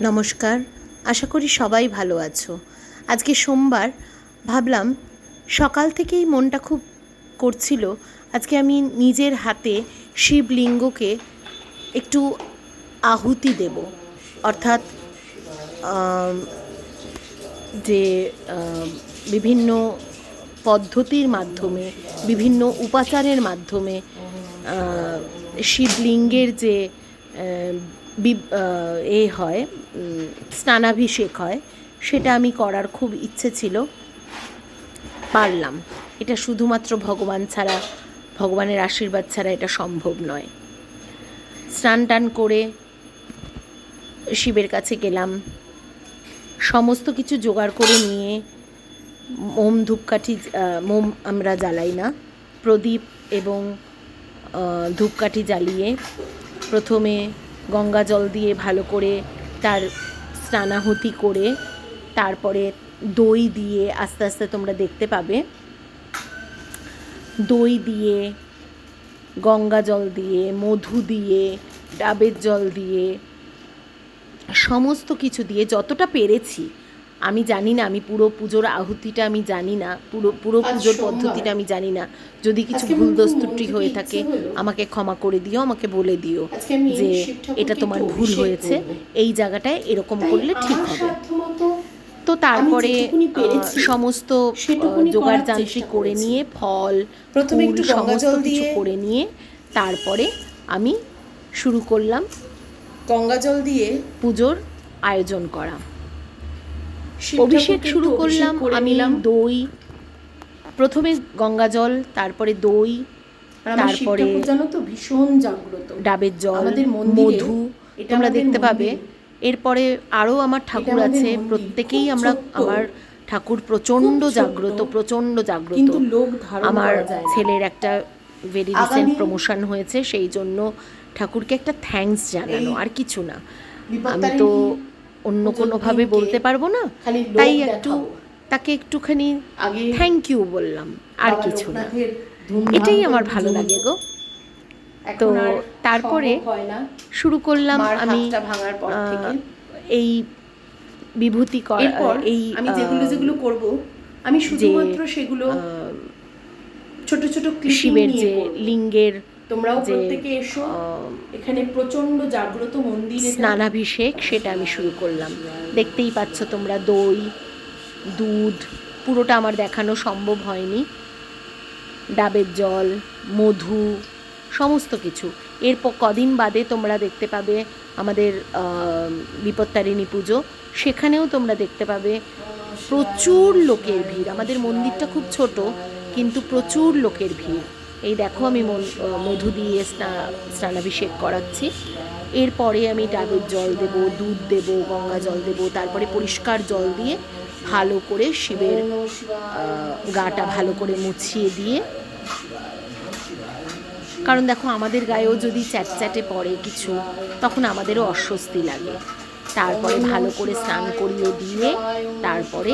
নমস্কার, আশা করি সবাই ভালো আছো। আজকে সোমবার, ভাবলাম সকাল থেকেই মনটা খুব করছিল আজকে আমি নিজের হাতে শিবলিঙ্গকে একটু আহুতি দেব। অর্থাৎ আম, যে বিভিন্ন পদ্ধতির মাধ্যমে, বিভিন্ন উপাচারের মাধ্যমে শিবলিঙ্গের যে হয়, স্নানাভিষেক হয়, সেটা আমি করার খুব ইচ্ছে ছিল, পারলাম। এটা শুধুমাত্র ভগবান ছাড়া, ভগবানের আশীর্বাদ ছাড়া এটা সম্ভব নয়। স্নান টান করে শিবের কাছে গেলাম, সমস্ত কিছু জোগাড় করে নিয়ে মোম ধূপকাঠি, মোম আমরা জ্বালাই না, প্রদীপ এবং ধূপকাঠি জ্বালিয়ে প্রথমে গঙ্গা জল দিয়ে ভালো করে তার স্নানাহুতি করে, তারপরে দই দিয়ে, আস্তে আস্তে তোমরা দেখতে পাবে, দই দিয়ে, গঙ্গা জল দিয়ে, মধু দিয়ে, ডাবের জল দিয়ে, সমস্ত কিছু দিয়ে যতটা পেরেছি। আমি জানি না, আমি পুরো পুজোর আহুতিটা আমি জানি না, পুরো পুজোর পদ্ধতিটা আমি জানি না। যদি কিছু ভুল দস্তুটি হয়ে থাকে আমাকে ক্ষমা করে দিও, আমাকে বলে দিও যে এটা তোমার ভুল হয়েছে, এই জায়গাটায় এরকম করলে ঠিক হবে। তো তারপরে সমস্ত জোগাড় যান্ত্রিক করে নিয়ে, ফল প্রথমে একটু সমস্ত কিছু করে নিয়ে তারপরে আমি শুরু করলাম গঙ্গা জল দিয়ে পুজোর আয়োজন করা। অভিষেক শুরু করলাম আমি দই, প্রথমে গঙ্গা জল, তারপরে দই, তারপরে জানো তো ভীষণ জাগ্রত, ডাবের জল, মধু, তোমরা দেখতে পাবে। এরপরে আরও আমার ঠাকুর আছে, প্রত্যেকেই আমার ঠাকুর প্রচণ্ড জাগ্রত, প্রচণ্ড জাগ্রত। আমার ছেলের একটা ভেরি রিসেন্ট প্রমোশন হয়েছে, সেই জন্য ঠাকুরকে একটা থ্যাঙ্কস জানানো, আর কিছু না। আমি তো অন্য কোনোভাবে বলতে পারবো না, তাই তাকে একটুখানি থ্যাংক ইউ বললাম, আর কিছু না। এটাই আমার ভালো লাগে গো। তো তারপরে শুরু করলাম আমি এই বিভূতি এই আমি যেগুলো করব, আমি শুধুমাত্র সেগুলো ছোট ছোট শিবের যে লিঙ্গের, তোমরাও প্রত্যেকে এসো, এখানে প্রচন্ড জাগ্রত মন্দির, স্নানাভিষেক, সেটা আমি শুরু করলাম। দেখতেই পাচ্ছ তোমরা, দই, দুধ, পুরোটা আমার দেখানো সম্ভব হয়নি, ডাবের জল, মধু, সমস্ত কিছু। এরপর কদিন বাদে তোমরা দেখতে পাবে আমাদের বিপত্তারিণী পুজো, সেখানেও তোমরা দেখতে পাবে প্রচুর লোকের ভিড়। আমাদের মন্দিরটা খুব ছোট, কিন্তু প্রচুর লোকের ভিড়। এই দেখো আমি মধু দিয়ে স্নানাভিষেক করাচ্ছি। এরপরে আমি ডাবের জল দেব, দুধ দেব, গঙ্গা জল দেব, তারপরে পরিষ্কার জল দিয়ে ভালো করে শিবের গাটা ভালো করে মুছিয়ে দিয়ে, কারণ দেখো আমাদের গায়েও যদি চ্যাটচ্যাটে পড়ে কিছু, তখন আমাদেরও অস্বস্তি লাগে। তারপরে ভালো করে স্নান করিয়ে দিয়ে, তারপরে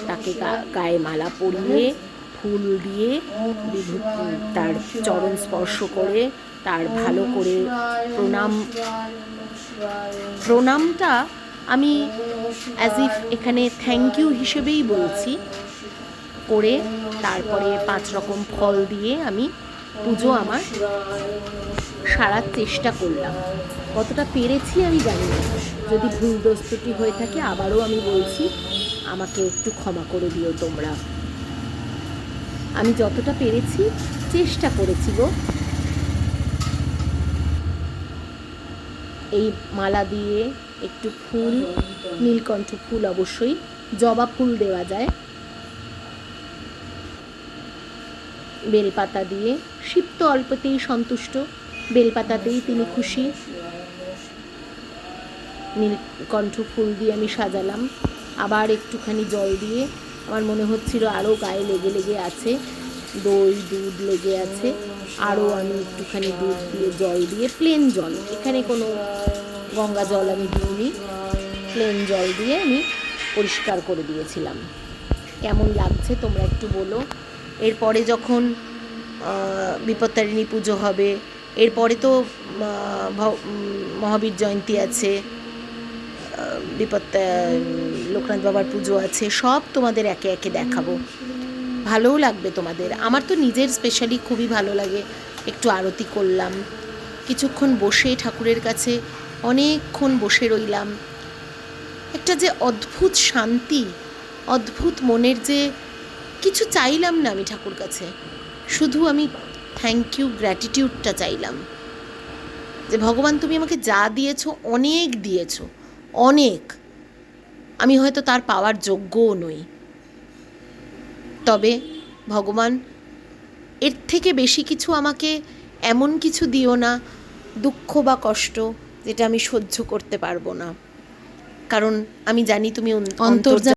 তাকে গায়ে মালা পরিয়ে, ফুল দিয়ে, তার চরণ স্পর্শ করে, তার ভালো করে প্রণামটা আমি অ্যাজ ইফ এখানে থ্যাংক ইউ হিসেবেই বলছি, করে তারপরে 5 রকম ফল দিয়ে আমি পুজো আমার সারার চেষ্টা করলাম। কতটা পেরেছি আমি জানি না, যদি ভুল দস্তুটি হয়ে থাকে আবারও আমি বলছি, আমাকে একটু ক্ষমা করে দিও তোমরা। আমি যতটা পেরেছি চেষ্টা করেছি গো। এই মালা দিয়ে একটু ফুল, নীলকণ্ঠ ফুল, অবশ্যই জবা ফুল দেওয়া যায়, বেলপাতা দিয়ে, শিব তো অল্পতেই সন্তুষ্ট, বেলপাতাতেই তিনি খুশি। নীলকণ্ঠ ফুল দিয়ে আমি সাজালাম, আবার একটুখানি জল দিয়ে, আমার মনে হচ্ছিল আরও গায়ে লেগে লেগে আছে, দই দুধ লেগে আছে, আরও আমি একটুখানি দুধ দিয়ে, জল দিয়ে, প্লেন জল, এখানে কোনো গঙ্গা জল আমি দিইনি, প্লেন জল দিয়ে আমি পরিষ্কার করে দিয়েছিলাম। কেমন লাগছে তোমরা একটু বলো। এরপরে যখন বিপত্তারিণী পুজো হবে, এরপরে তো মহাবীর জয়ন্তী আছে, লোকনাথ বাবার পুজো আছে, সব তোমাদের একে একে দেখাবো। ভালোও লাগবে তোমাদের। আমার তো নিজের স্পেশালি খুবই ভালো লাগে। একটু আরতি করলাম, কিছুক্ষণ বসে ঠাকুরের কাছে অনেকক্ষণ বসে রইলাম। একটা যে অদ্ভুত শান্তি, অদ্ভুত মনের যে কিছু চাইলাম না আমি ঠাকুর কাছে, শুধু আমি থ্যাংক ইউ, গ্র্যাটিটিউডটা চাইলাম যে ভগবান তুমি আমাকে যা দিয়েছো অনেক দিয়েছো, অনেক। আমি হয়তো তার পাওয়ার যোগ্যও নই, তবে ভগবান এর থেকে বেশি কিছু আমাকে এমন কিছু দিও না, দুঃখ বা কষ্ট যেটা আমি সহ্য করতে পারবো না, কারণ আমি জানি তুমি অন্তর্যামী।